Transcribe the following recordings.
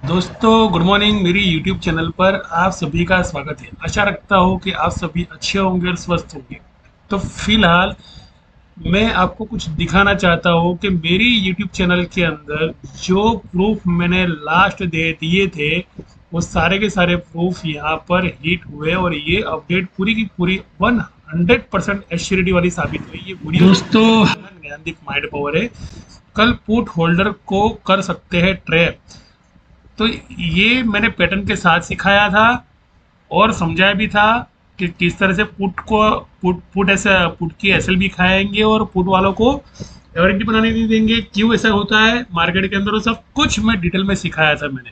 दोस्तों good morning. मेरी YouTube channel पर आप सभी का स्वागत है। आशा रखता हूँ कि आप सभी अच्छे होंगे और स्वस्थ होंगे। तो फिलहाल मैं आपको कुछ दिखाना चाहता हूँ कि मेरी यूट्यूब चैनल के अंदर जो प्रूफ मैंने लास्ट दे दिए थे वो सारे के सारे प्रूफ यहाँ पर हिट हुए और ये अपडेट पूरी की पूरी 100% एश्योरिटी वाली साबित हुई। ये वीडियो दोस्तों ज्ञानदीप माइंड पावर है। कल पुट होल्डर को कर सकते हैं ट्रैप। तो ये मैंने पैटर्न के साथ सिखाया था और समझाया भी था कि किस तरह से पुट को पुट ऐसा पुट की एसएल भी खाएंगे और पुट वालों को वारंटी बनाने नहीं देंगे, क्यों ऐसा होता है मार्केट के अंदर, वो सब कुछ मैं डिटेल में सिखाया था मैंने।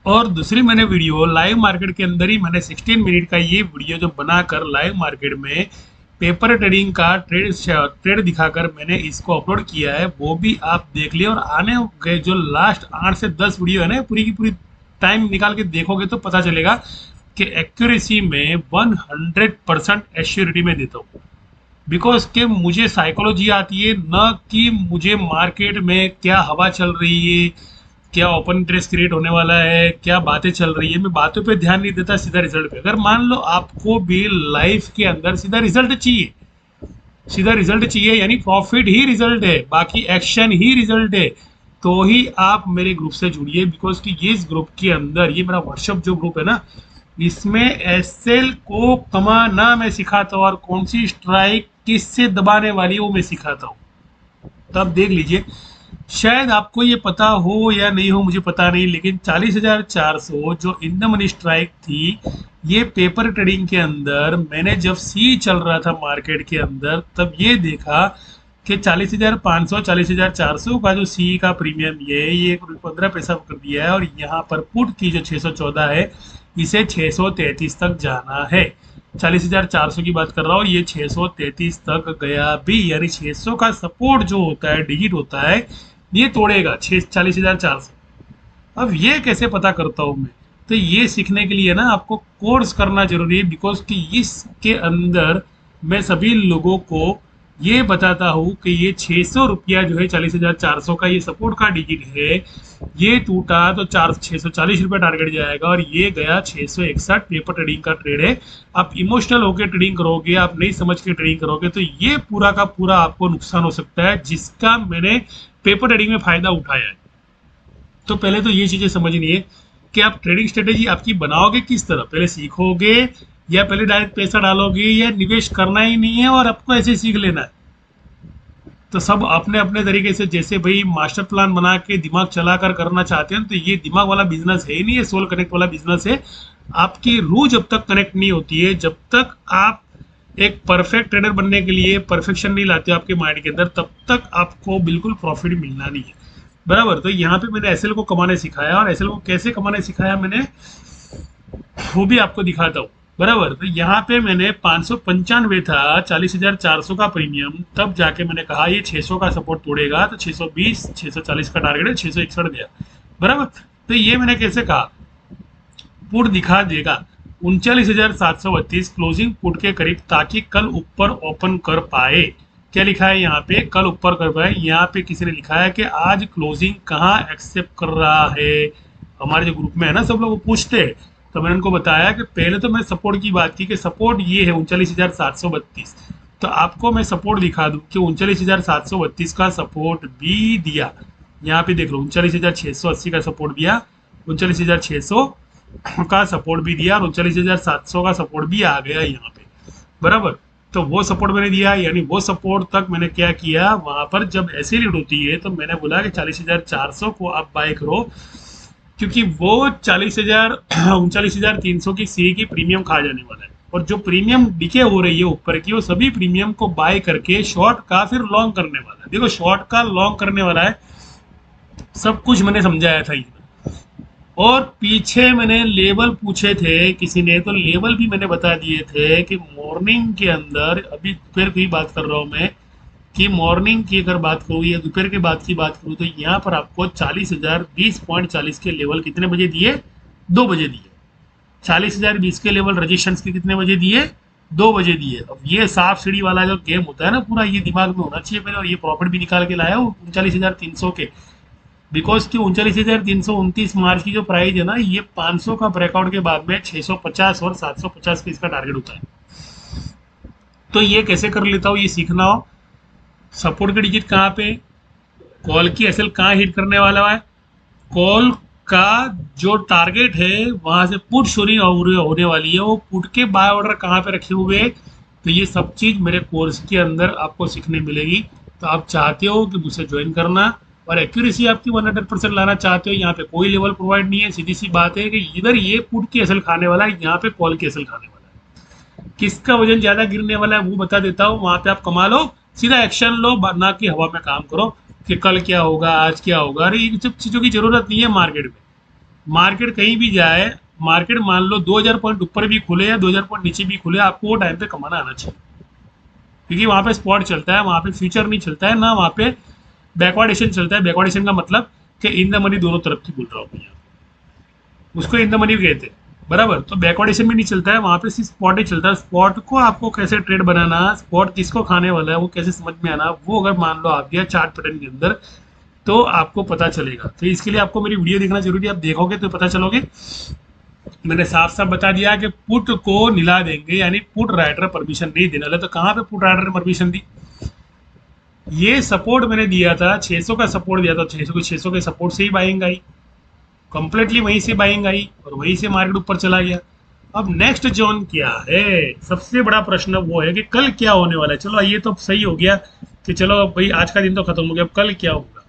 और दूसरी मैंने वीडियो लाइव मार्केट के अंदर ही मैंने 16 मिनट का ये वीडियो जो बनाकर लाइव मार्केट में पेपर ट्रेडिंग का ट्रेड दिखाकर मैंने इसको अपलोड किया है, वो भी आप देख लिए। और आने गए जो लास्ट 8 से 10 वीडियो है ना, पूरी की पूरी टाइम निकाल के देखोगे तो पता चलेगा कि एक्यूरेसी में 100% एश्योरिटी में देता हूँ। बिकॉज के मुझे साइकोलॉजी आती है, न कि मुझे मार्केट में क्या हवा चल रही है, क्या ओपन इंटरेस्ट क्रिएट होने वाला है, क्या बातें चल रही है। मैं बातों पे ध्यान नहीं देता, सीधा रिजल्ट पे। अगर मान लो आपको भी लाइफ के अंदर सीधा रिजल्ट चाहिए, सीधा रिजल्ट चाहिए यानी प्रॉफिट ही रिजल्ट है, बाकी एक्शन ही रिजल्ट है, तो ही आप मेरे ग्रुप से जुड़िए। बिकॉज कि ये इस ग्रुप के अंदर, ये मेरा व्हाट्सएप जो ग्रुप है ना, इसमें एसएल को कमाना मैं सिखाता हूँ और कौन सी स्ट्राइक किससे दबाने वाली है वो मैं सिखाता हूँ। तो आप देख लीजिए, शायद आपको ये पता हो या नहीं हो मुझे पता नहीं, लेकिन 40,400 जो इन द मनी स्ट्राइक थी, ये पेपर ट्रेडिंग के अंदर मैंने जब सी चल रहा था मार्केट के अंदर, तब ये देखा कि 40,500 40,400 का जो सी का प्रीमियम ये 15 पैसा कर दिया है। और यहाँ पर पुट की जो 614 है, इसे 633 तक जाना है। 40,400 की बात कर रहा हूँ, ये 633 तक गया भी, यानी 600 का सपोर्ट जो होता है, डिजिट होता है, ये तोड़ेगा 40,400। अब ये कैसे पता करता हूँ मैं? तो ये सीखने के लिए ना आपको कोर्स करना जरूरी है। बिकॉज कि इसके अंदर मैं सभी लोगों को ये बताता हूँ कि ये 600 रुपया जो है, 40,400 का ये सपोर्ट का डिजिट है, ये टूटा तो 640 रुपया टारगेट जाएगा। और ये गया 661। पेपर ट्रेडिंग का ट्रेड है। आप इमोशनल होकर ट्रेडिंग करोगे, आप नहीं समझ के ट्रेडिंग करोगे, तो ये पूरा का पूरा आपको नुकसान हो सकता है, जिसका मैंने पेपर ट्रेडिंग में फायदा उठाया है। तो पहले तो ये चीजें समझनी है कि आप ट्रेडिंग स्ट्रेटेजी आपकी बनाओगे किस तरह, पहले सीखोगे या पहले डायरेक्ट पैसा डालोगे, या निवेश करना ही नहीं है और आपको ऐसे सीख लेना है। तो सब अपने अपने तरीके से, जैसे भाई मास्टर प्लान बना के दिमाग चलाकर करना चाहते हैं, तो ये दिमाग वाला बिजनेस है ही नहीं, ये सोल कनेक्ट वाला बिजनेस है। आपकी रूह जब तक कनेक्ट नहीं होती है, जब तक आप एक परफेक्ट ट्रेडर बनने के लिए परफेक्शन नहीं लाते हो आपके माइंड के अंदर, तब तक आपको बिल्कुल प्रॉफिट मिलना नहीं है। बराबर। तो यहाँ पे मैंने एसएल को कमाने सिखाया, और एसएल को कैसे कमाने सिखाया मैंने, वो भी आपको दिखाता हूँ। बराबर। तो यहाँ पे मैंने 595 था, 40,400 का प्रीमियम, तब जाके मैंने कहा ये 600 का सपोर्ट तोड़ेगा, तो 620 640 का टारगेट है, 661 गया। बराबर। तो ये मैंने कैसे कहा, पुट दिखा देगा 39,732 क्लोजिंग पुट के करीब, ताकि कल ऊपर ओपन कर पाए। क्या लिखा है यहाँ पे, कल ऊपर कर पाए। यहाँ पे किसी ने लिखा है कि आज क्लोजिंग कहाँ एक्सेप्ट कर रहा है। हमारे जो ग्रुप में है ना, सब लोग पूछते हैं, तो मैंने उनको बताया कि पहले तो मैं सपोर्ट की बात की कि सपोर्ट ये है 39,732। तो आपको मैं सपोर्ट दिखा दूं कि 39,732 का सपोर्ट भी दिया। यहाँ पे देख लो, 39,680 का सपोर्ट दिया, 39,600 का सपोर्ट भी दिया, और 39,700 का सपोर्ट भी आ गया यहाँ पे। बराबर। तो वो सपोर्ट मैंने दिया, यानी वो सपोर्ट तक मैंने क्या किया, वहां पर जब ऐसी लीड होती है तो मैंने बोला कि 40,400 को आप बाय करो, क्योंकि वो 40,000 39,300 की सी की प्रीमियम खा जाने वाला है। और जो प्रीमियम डिके हो रही है ऊपर की, वो सभी प्रीमियम को बाय करके शॉर्ट का फिर लॉन्ग करने वाला है। देखो, शॉर्ट का लॉन्ग करने वाला है, सब कुछ मैंने समझाया था इसमें। और पीछे मैंने लेवल पूछे थे किसी ने, तो लेवल भी मैंने बता दिए थे कि मॉर्निंग के अंदर, अभी दोपहर की बात कर रहा हूँ मैं, कि मॉर्निंग की अगर बात करूँ या दोपहर के बाद की बात करूँ, तो यहाँ पर आपको 40,000 20.40 के लेवल कितने बजे दिए, 2 बजे दिए। 40,000 20 के लेवल रजिस्ट्रेशन के कितने बजे दिए, 2 बजे दिए। अब ये साफ सीढ़ी वाला जो गेम होता है ना पूरा, ये दिमाग में होना चाहिए पहले। और ये प्रॉफिट भी निकाल के लाया हूँ 39,300 के। बिकॉज कि 39,329 मार्च की जो प्राइस है ना, ये 500 का ब्रेकआउट के बाद में 650 और 750 का इसका टारगेट होता है। तो ये कैसे कर लेता हूँ, ये सीखना हो। सपोर्ट की डिजिट कहाँ पे, कॉल की एसएल कहाँ हिट करने वाला है, कॉल का जो टारगेट है वहां से पुट शुरू होने वाली है, वो पुट के बाय ऑर्डर कहाँ पे रखे हुए हैं। तो ये सब चीज़ मेरे कोर्स के अंदर आपको सीखने मिलेगी। तो आप चाहते हो कि मुझसे ज्वाइन करना और एक्यूरेसी आपकी 100% लाना चाहते हो, यहाँ पे कोई लेवल प्रोवाइड नहीं है। सीधी सी बात है कि इधर ये पुट की एसएल खाने वाला है, यहाँ पे कॉल की एसएल खाने वाला है। किसका वजन ज्यादा गिरने वाला है वो बता देता हूँ। वहां पे आप कमा लो, सीधा एक्शन लो, ना कि हवा में काम करो कि कल क्या होगा आज क्या होगा। अरे इन सब चीज़ों की जरूरत नहीं है मार्केट में। मार्केट कहीं भी जाए, मार्केट मान लो 2000 पॉइंट ऊपर भी खुले या 2000 पॉइंट नीचे भी खुले, आपको वो टाइम पे कमाना आना चाहिए। क्योंकि वहाँ पे स्पॉट चलता है, वहाँ पे फ्यूचर नहीं चलता है, ना वहाँ पे बैकवर्डेशन चलता है। बैकवर्डेशन का मतलब कि इन द मनी दोनों तरफ की बोल रहा हूँ मैं यहाँ पे। उसको इन द मनी भी कहते हैं, बराबर। तो बैकवर्डेशन भी नहीं चलता है वहाँ पे, सिर्फ स्पॉट ही चलता है। स्पॉट को आपको कैसे ट्रेड बनाना, स्पॉट किसको खाने वाला है वो कैसे समझ में आना, वो अगर मान लो आ गया चार्ट पैटर्न के अंदर तो आपको पता चलेगा। तो इसके लिए आपको मेरी वीडियो देखना जरूरी है, आप देखोगे तो पता चलोगे। मैंने साफ साफ बता दिया कि पुट को निला देंगे, यानी पुट राइटर परमिशन नहीं देने वाला। तो कहाँ पे पुट राइटर ने परमिशन दी, ये सपोर्ट मैंने दिया था 600 का सपोर्ट दिया था, 600 के सपोर्ट से ही बाइंग आई, कंप्लीटली वहीं से बाइंग आई और वहीं से मार्केट ऊपर चला गया। अब नेक्स्ट जोन क्या है, सबसे बड़ा प्रश्न वो है कि कल क्या होने वाला है। चलो ये तो सही हो गया कि चलो भाई आज का दिन तो खत्म हो गया, अब कल क्या होगा।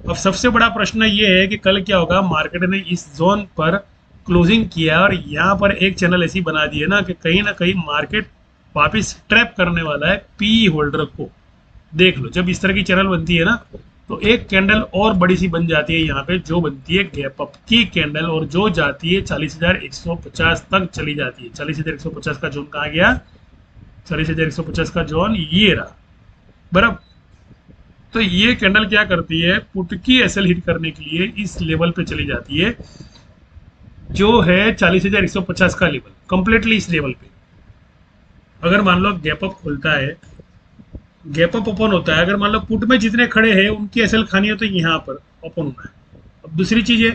अब सबसे बड़ा प्रश्न ये है कि कल क्या होगा। मार्केट ने इस जोन पर क्लोजिंग किया और यहाँ पर एक चैनल ऐसी बना दी है ना कहीं मार्केट वापस ट्रैप करने वाला है पी होल्डर को। देख लो, जब इस तरह की चैनल बनती है ना तो एक कैंडल और बड़ी सी बन जाती है यहाँ पे, जो बनती है गैप अप की कैंडल और जो जाती है 40,150 तक चली जाती है। 40,150 का जोन कहाँ गया, 40,150 का जोन ये रहा, बराबर। तो ये कैंडल क्या करती है, पुट की एसएल हिट करने के लिए इस लेवल पे चली जाती है जो है 40,150 का लेवल, कंप्लीटली इस लेवल पे। अगर मान लो गैप अप खुलता है, गैप अप ओपन होता है, अगर मान लो पुट में जितने खड़े हैं उनकी एसएल खानी है तो यहाँ पर ओपन होना है। अब दूसरी चीज है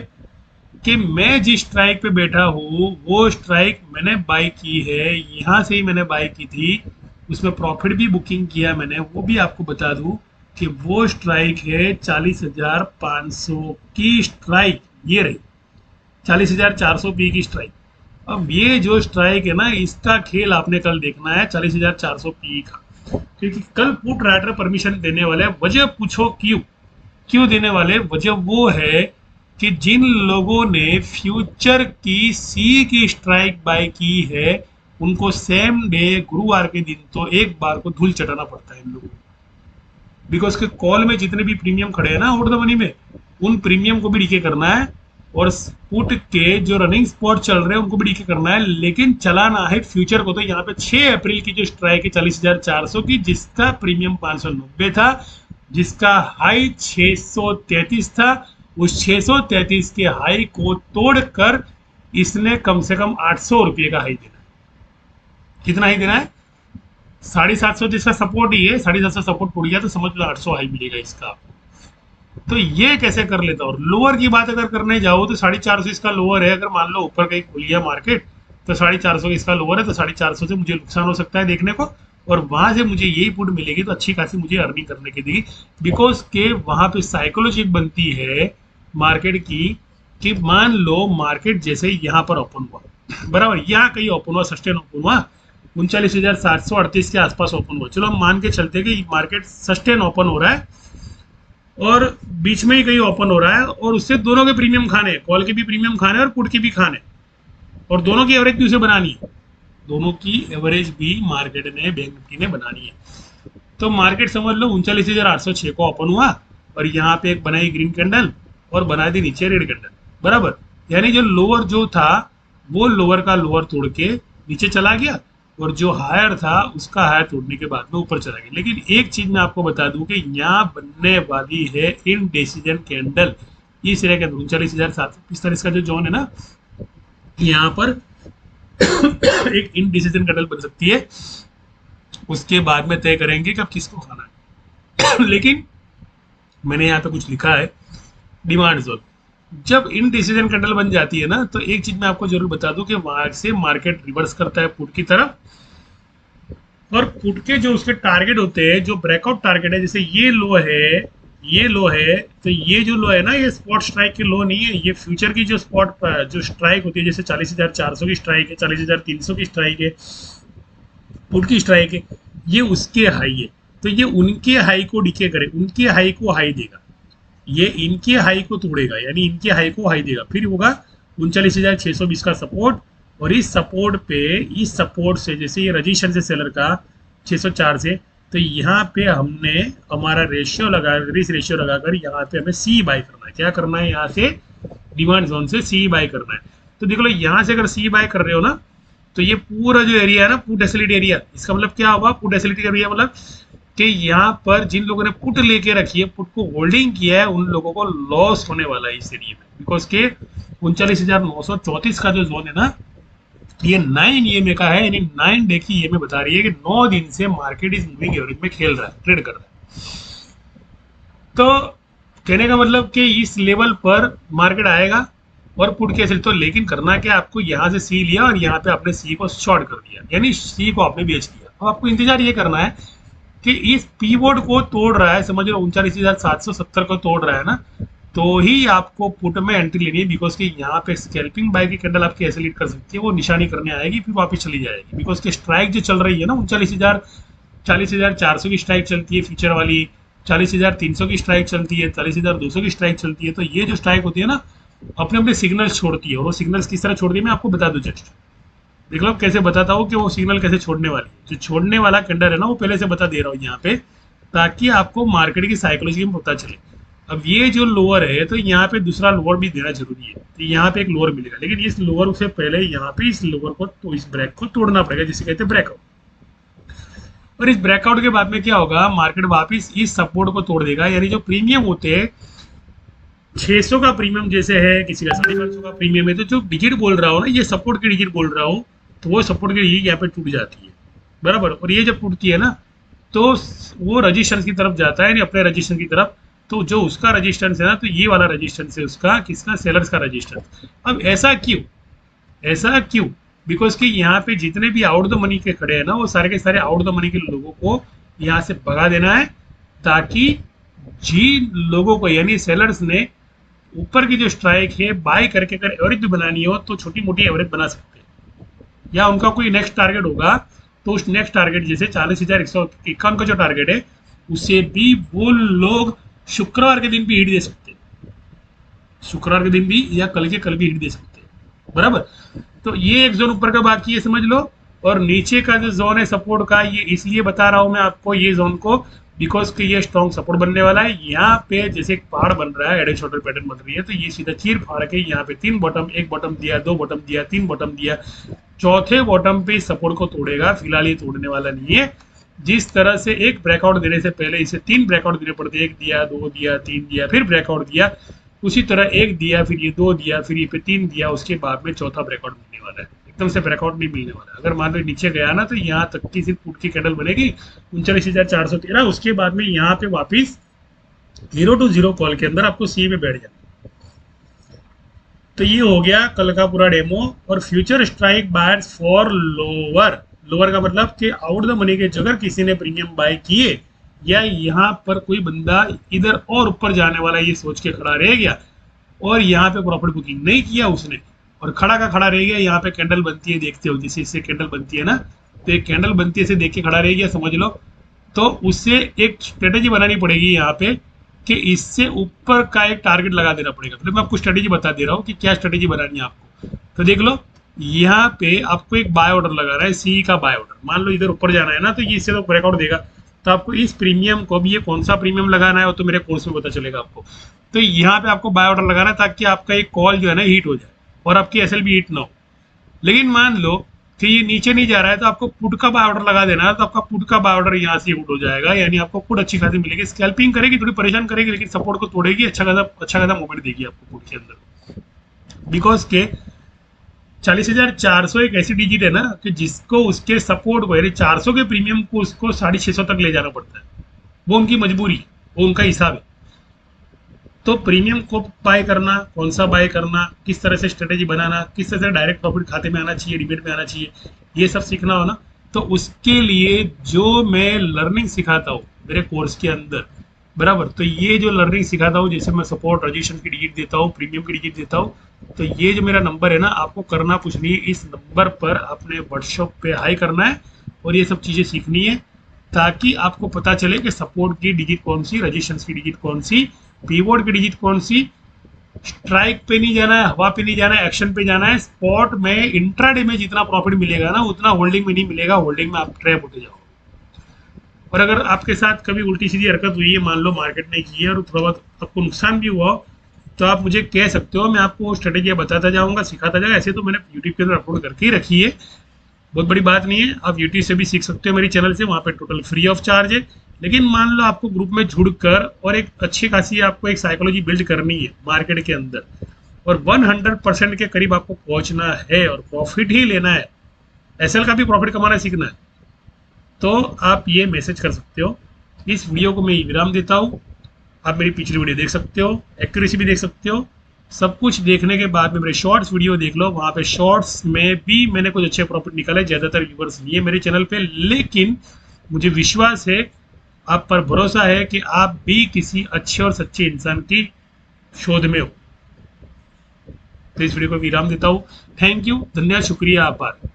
कि मैं जिस स्ट्राइक पे बैठा हूँ वो स्ट्राइक मैंने बाई की है, यहाँ से ही मैंने बाई की थी, उसमें प्रॉफिट भी बुकिंग किया मैंने, वो भी आपको बता दूं कि वो स्ट्राइक है 40,500 की स्ट्राइक, ये रही 40,400 पी की स्ट्राइक। अब ये जो स्ट्राइक है ना, इसका खेल आपने कल देखना है 40,400 पी का, क्योंकि कल पुट राइटर परमिशन देने वाले हैं। वजह पूछो क्यों, क्यों देने वाले, वजह वो है कि जिन लोगों ने फ्यूचर की सी की स्ट्राइक बाय की है उनको सेम डे गुरुवार के दिन तो एक बार को धूल चटाना पड़ता है इन लोगों को। बिकॉज के कॉल में जितने भी प्रीमियम खड़े हैं ना आउट द मनी में, उन प्रीमियम को भी डीके करना है और पुट के जो रनिंग स्पॉट चल रहे हैं उनको भी डीके करना है, लेकिन चलाना है फ्यूचर को। तो यहाँ पे 6 अप्रैल की जो स्ट्राइक है 40,400 की, जिसका प्रीमियम 590 था, जिसका हाई 633 था, उस 633 के हाई को तोड़कर इसने कम से कम 800 रुपये का हाई देना है। कितना हाई देना है, 750, जिसका सपोर्ट ही है, 750 सपोर्ट टूट गया तो समझ लो 800 हाई मिलेगा इसका। तो ये कैसे कर लेता हूँ। लोअर की बात अगर करने जाओ तो 450 इसका लोअर है। अगर मान लो ऊपर कहीं खुल गया मार्केट तो 450 इसका लोअर है, तो 450 से मुझे नुकसान हो सकता है देखने को, और वहां से मुझे यही पुट मिलेगी तो अच्छी खासी मुझे अर्निंग करने की देगी। बिकॉज के वहां पे साइकोलॉजी बनती है मार्केट की कि मान लो मार्केट जैसे यहाँ पर ओपन हुआ, बराबर, यहाँ कहीं ओपन हुआ, सस्टेन ओपन हुआ 39,738 के आसपास ओपन हुआ। चलो हम मान के चलते कि मार्केट सस्टेन ओपन हो रहा है और बीच में ही कहीं ओपन हो रहा है, और उससे दोनों के प्रीमियम खाने, कॉल के भी प्रीमियम खाने और पुट के भी खाने, और दोनों की एवरेज भी उसे बनानी है। दोनों की एवरेज भी मार्केट ने, बैंक निफ्टी ने बनानी है। तो मार्केट समझ लो 39,806 को ओपन हुआ और यहाँ पे एक बनाई ग्रीन कैंडल और बना दी नीचे रेड कैंडल, बराबर। यानी जो लोअर जो था वो लोअर का लोअर तोड़ के नीचे चला गया और जो हायर था उसका हायर तोड़ने के बाद में ऊपर चला गया। लेकिन एक चीज मैं आपको बता दूं कि यहाँ बनने वाली है इनडिसीजन कैंडल इस तरह के 39,745 का जो जोन है ना, यहाँ पर एक इनडिसीजन कैंडल बन सकती है। उसके बाद में तय करेंगे कि अब किसको खाना है। लेकिन मैंने यहाँ पे कुछ लिखा है, डिमांड जोन। जब इन डिसीजन कैंडल बन जाती है ना, तो एक चीज मैं आपको जरूर बता दूं कि वहां से मार्केट रिवर्स करता है पुट की तरफ, और पुट के जो उसके टारगेट होते हैं, जो ब्रेकआउट टारगेट है, जैसे ये लो है, ये लो है, तो ये जो लो है ना, ये स्पॉट स्ट्राइक के लो नहीं है, ये फ्यूचर की जो स्पॉट जो स्ट्राइक होती है, जैसे 40,400 की स्ट्राइक है, 40,300 की स्ट्राइक है, पुट की स्ट्राइक है, ये उसके हाई है। तो ये उनके हाई को डिके करे, उनके हाई को हाई देगा, ये इनके हाई को तोड़ेगा, यानी इनके हाई को हाई देगा, फिर होगा 39,620 का सपोर्ट, और इस सपोर्ट पे, इस सपोर्ट से, जैसे ये रजिस्ट्रेशन से सेलर का 604 से, तो यहाँ पे हमने हमारा रेशियो लगा, रिस्क रेशियो लगाकर यहाँ पे हमें सी बाय करना है। क्या करना है, यहाँ से डिमांड जोन से सी बाय करना है। तो देख लो, यहाँ से अगर सी बाय कर रहे हो ना, तो ये पूरा जो एरिया है ना, पुट एसिलिटी एरिया, इसका मतलब क्या होगा, पुट एसिलिटी एरिया मतलब कि यहाँ पर जिन लोगों ने पुट लेके रखी है, पुट को होल्डिंग किया है, उन लोगों को लॉस होने वाला है इस एरिया में, बिकॉज के 39,934 का जो जोन है ना, ये 9 ईएमए का है, यानी 9 डे की ईएमए बता रही है कि 9 दिन से मार्केट इस मूविंग एवरेज में खेल रहा है, ट्रेड कर रहा है। तो कहने का मतलब कि इस लेवल पर मार्केट आएगा और पुट कैसे, तो लेकिन करना क्या, आपको यहाँ से सी लिया और यहाँ पे आपने सी को शॉर्ट कर दिया, यानी सी को आपने बेच दिया। अब आपको इंतजार ये करना है कि इस पीवोट को तोड़ रहा है, समझ लो 39,770 को तोड़ रहा है ना, तो ही आपको पुट में एंट्री लेनी है, बिकॉज कि यहाँ पे स्कैल्पिंग बाय की कैंडल आपकी ऐसे लीड कर सकती है, वो निशानी करने आएगी फिर वापस चली जाएगी, बिकॉज कि स्ट्राइक जो चल रही है ना, 40,400 की स्ट्राइक चलती है फ्यूचर वाली, 40,300 की स्ट्राइक चलती है, 40,200 की स्ट्राइक चलती है। तो ये जो स्ट्राइक होती है ना, अपने अपने सिग्नल्स छोड़ती है, और वो सिग्नल्स किस तरह छोड़ती है मैं आपको बता दूं, जस्ट देख लो कैसे बताता हूँ कि वो सिग्नल कैसे छोड़ने वाली है। जो छोड़ने वाला कैंडल है ना, वो पहले से बता दे रहा हूँ यहाँ पे, ताकि आपको मार्केट की साइकोलॉजी में पता चले। अब ये जो लोअर है, तो यहाँ पे दूसरा लोअर भी देना जरूरी है, तो यहाँ पे एक लोअर मिलेगा, लेकिन इस लोअर से पहले यहाँ पे इस लोअर को, तो इस ब्रेक को तोड़ना पड़ेगा, जिसे कहते हैं ब्रेकआउट। और इस ब्रेकआउट के बाद में क्या होगा, मार्केट वापिस इस सपोर्ट को तोड़ देगा, यानी जो प्रीमियम होते हैं 600 का प्रीमियम जैसे है, किसी का 550 का प्रीमियम है, तो जो डिजिट बोल रहा हो ना, ये सपोर्ट की डिजिट बोल रहा हूँ, तो वो सपोर्ट की डिजिट यहाँ पे टूट जाती है, बराबर। और ये जब टूटती है ना, तो वो रजिस्टेंस की तरफ जाता है, यानी अपने रजिस्टेंस की तरफ। तो जो उसका रजिस्टेंस है ना, तो ये वाला रजिस्टेंस है उसका, किसका, सेलर्स का रजिस्टेंस। अब ऐसा क्यों, ऐसा क्यों, बिकॉज कि यहाँ पे जितने भी आउट द मनी के खड़े हैं ना, वो सारे के सारे आउट द मनी के लोगों को यहाँ से भगा देना है, ताकि जिन लोगों को, यानी सेलर्स ने ऊपर की जो स्ट्राइक है बाय करके अगर एवरेज भी बनानी हो, तो छोटी मोटी एवरेज बना सकते हैं, या उनका कोई नेक्स्ट टारगेट होगा, तो उस नेक्स्ट टारगेट जैसे 40,151 का जो टारगेट है, उसे भी वो लोग शुक्रवार के दिन भी हिट दे सकते हैं, शुक्रवार के दिन भी, या कल के कल भी हिट दे सकते हैं, बराबर। तो ये एक जोन ऊपर का बाकी है, समझ लो। और नीचे का जो जोन है सपोर्ट का, ये इसलिए बता रहा हूं मैं आपको ये जोन को, बिकॉज कि ये स्ट्रॉन्ग सपोर्ट बनने वाला है। यहाँ पे जैसे एक पहाड़ बन रहा है, एड एंड शोल्डर पैटर्न बन रही है, तो ये सीधा चीर फाड़ के यहाँ पे 3 बॉटम, एक बॉटम दिया, 2 बॉटम दिया, 3 बॉटम दिया, चौथे बॉटम पे सपोर्ट को तोड़ेगा। फिलहाल ये तोड़ने वाला नहीं है। जिस तरह से एक ब्रेकआउट देने से पहले इसे 3 ब्रेकआउट देने पड़ते, एक दिया, 2 दिया, 3 दिया, फिर ब्रेकआउट दिया, उसी तरह एक दिया, फिर ये 2 दिया, फिर ये पे 3 दिया, उसके बाद में चौथा ब्रेकआउट मिलने वाला है। एकदम से ब्रेकआउट नहीं मिलने वाला। अगर मान लो नीचे गया ना, तो यहाँ तक की सिर्फ पुट की कैंडल बनेगी 39,413, उसके बाद में यहाँ पे वापिस 0 to 0 कॉल के अंदर आपको सी में बैठ जाना। तो ये हो गया कल का पूरा डेमो। और future strike buyers for lower, lower का मतलब कि आउट द मनी के जगह किसी ने प्रीमियम बाय किए, या यहाँ पर कोई बंदा इधर और ऊपर जाने वाला ये सोच के खड़ा रह गया, और यहाँ पे प्रॉफिट बुकिंग नहीं किया उसने, और खड़ा का खड़ा रह गया। यहाँ पे कैंडल बनती है, देखते हो जैसे इससे कैंडल बनती है ना, तो एक कैंडल बनती है, इसे देख के खड़ा रह गया, समझ लो। तो उससे एक स्ट्रेटेजी बनानी पड़ेगी यहाँ पे, कि इससे ऊपर का एक टारगेट लगा देना पड़ेगा। फिर मैं आपको स्ट्रेटेजी बता दे रहा हूँ कि क्या स्ट्रेटेजी बनानी है आपको। तो देख लो, यहाँ पे आपको एक बाय ऑर्डर लगाना है, सी का बाय ऑर्डर। मान लो इधर ऊपर जाना है ना, तो ये इससे तो ब्रेकआउट देगा, तो आपको इस प्रीमियम को भी, ये कौन सा प्रीमियम लगाना है वो तो मेरे कोर्स में पता चलेगा आपको। तो यहाँ पे आपको बाय ऑर्डर लगाना है, ताकि आपका एक कॉल जो है ना हिट हो जाए, और आपकी एसएल भी हिट ना हो। लेकिन मान लो कि ये नीचे नहीं जा रहा है, तो आपको पुट का बाय ऑर्डर लगा देना है, तो आपका पुट का बाय ऑर्डर यहाँ से हिट हो जाएगा, यानी आपको पुट अच्छी खासी मिलेगी। स्कैल्पिंग करेगी, थोड़ी परेशान करेगी, लेकिन सपोर्ट को तोड़ेगी, अच्छा खासा मूवमेंट देगी आपको पुट के अंदर। बिकॉज के 40,400 एक ऐसी डिजिट है ना, कि जिसको उसके सपोर्ट को, यानी 400 के प्रीमियम को उसको 650 तक ले जाना पड़ता है। वो उनकी मजबूरी, वो उनका हिसाब है। तो प्रीमियम को बाय करना, कौन सा बाय करना, किस तरह से स्ट्रेटेजी बनाना, किस तरह से डायरेक्ट प्रॉफिट खाते में आना चाहिए, डिबेट में आना चाहिए, ये सब सीखना हो ना, तो उसके लिए जो मैं लर्निंग सिखाता हूँ मेरे कोर्स के अंदर, बराबर, तो ये जो लर्निंग सिखाता हूँ, जैसे मैं सपोर्ट रजिस्ट्रेशन की डिजिट देता हूँ, प्रीमियम की डिजिट देता हूँ, तो ये जो मेरा नंबर है ना, आपको करना कुछ नहीं है, इस नंबर पर आपने व्हाट्सएप पे हाई करना है और ये सब चीज़ें सीखनी है, ताकि आपको पता चले कि सपोर्ट की डिजिट कौन सी, रजिस्ट्रेशन की डिजिट कौन सी, पीवोट की डिजिट कौन सी, स्ट्राइक पे नहीं जाना है, हवा पे नहीं जाना है, एक्शन पे जाना है। स्पॉट में इंट्राडे में जितना प्रॉफिट मिलेगा ना, उतना होल्डिंग में नहीं मिलेगा, होल्डिंग में आप ट्रैप होते जाओ। और अगर आपके साथ कभी उल्टी सीधी हरकत हुई है, मान लो मार्केट ने की है और थोड़ा बहुत आपको नुकसान भी हुआ हो, तो आप मुझे कह सकते हो, मैं आपको स्ट्रेटेजी बताता जाऊंगा, सिखाता जाऊंगा। ऐसे तो मैंने यूट्यूब के अंदर अपलोड करके ही रखी है, बहुत बड़ी बात नहीं है, आप यूट्यूब से भी सीख सकते हो मेरी चैनल से, वहाँ पे टोटल फ्री ऑफ चार्ज है। लेकिन मान लो आपको ग्रुप में जुड़कर और एक अच्छी खासी आपको एक साइकोलॉजी बिल्ड करनी है मार्केट के अंदर, और 100% के करीब आपको पहुंचना है और प्रॉफिट ही लेना है, एसएल का भी प्रॉफिट कमाना सीखना है, तो आप ये मैसेज कर सकते हो। इस वीडियो को मैं विराम देता हूँ, आप मेरी पिछली वीडियो देख सकते हो, एक्यूरेसी भी देख सकते हो, सब कुछ देखने के बाद में मेरे शॉर्ट्स वीडियो देख लो, वहाँ पे शॉर्ट्स में भी मैंने कुछ अच्छे प्रॉफिट निकाले, ज़्यादातर व्यूवर्स नहीं है मेरे चैनल पे, लेकिन मुझे विश्वास है, आप पर भरोसा है कि आप भी किसी अच्छे और सच्चे इंसान की शोध में हो। तो इस वीडियो को विराम देता हूँ। थैंक यू, धन्यवाद, शुक्रिया, आभार।